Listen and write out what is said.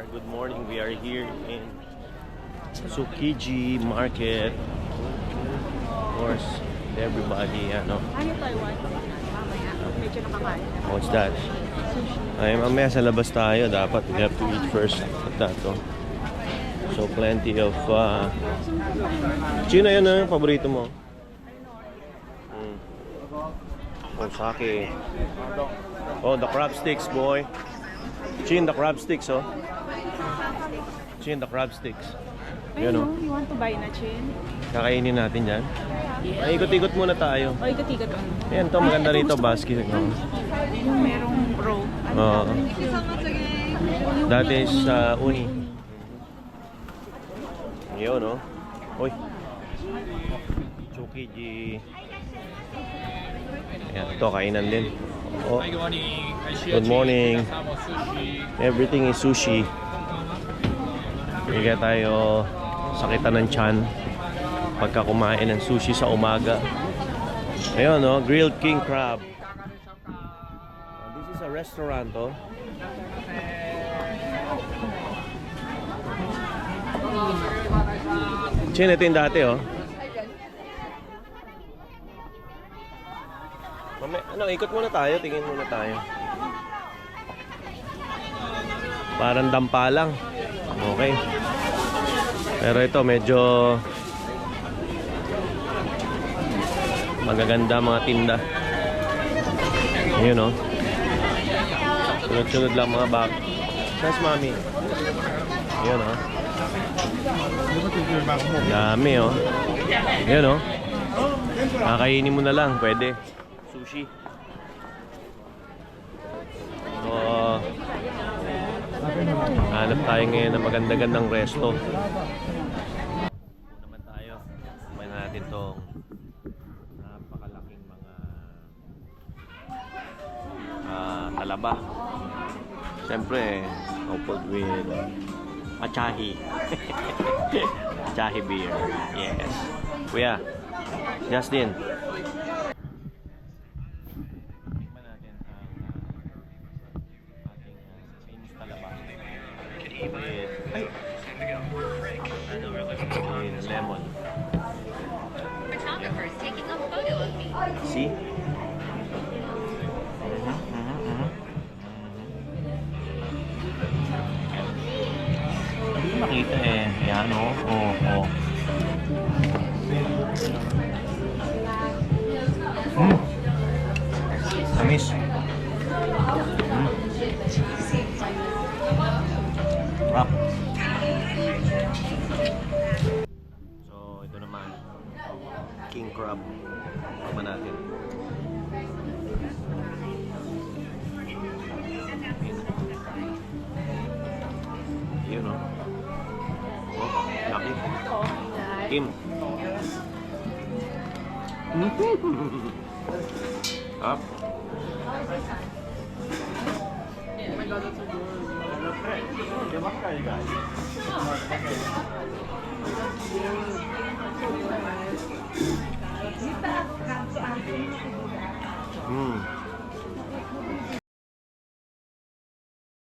Good morning, we are here in Tsukiji Market. Of course, everybody, ano. Ano Taiwan? Mamaya, medyo nakakain na. What's that? Ay, mamaya sa labas tayo. Dapat we have to eat first at that, oh. So, plenty of... Chino, yun yung paborito mo? Oh, sake. Oh, the crab sticks, boy. Chin, the crab sticks, oh. Chin, the crab sticks. Ayun, no? You want to buy na, Chin? Kakainin natin yan. Ay, ikot-ikot muna tayo. O, ikot-ikot. Ayan, to maganda rito, basket. No? Yung merong roll. Oo. That is uni. Yun, no? Uy. Tsukiji. Ayan, ito, kainan din. Oh. Good morning. Everything is sushi. Hindi tayo sakitan ng tiyan pagka kumain ng sushi sa umaga. Ayun, no? Grilled king crab. This is a restaurant, oh. Chin, ito yung dati, oh. Ano, ikot muna tayo, tingin muna tayo. Parang dampa lang. Okay. Pero ito medyo magaganda mga tinda. Ayun, oh. Sunod-sunod lang mga bag. Nice, mami. Ayun, oh. Dami, oh. Ayun, oh. Kakainin mo na lang, pwede. Sushi. So, hanap tayo ngayon ng maganda-gandang resto. Naman tayo. Kumain natin tong napakalaking mga talaba. Siyempre, coupled with Asahi. Asahi beer. Yes. Kuya, Justin. Lemon. Photographer's taking a photo of me. See? Hindi ko makita eh. Ayan, oh. Oh. Tamis. Rock. So, ito naman. King crab. Tama natin. Yun, no? Oh, laki. Kim. Up. Oh my God, that's so good.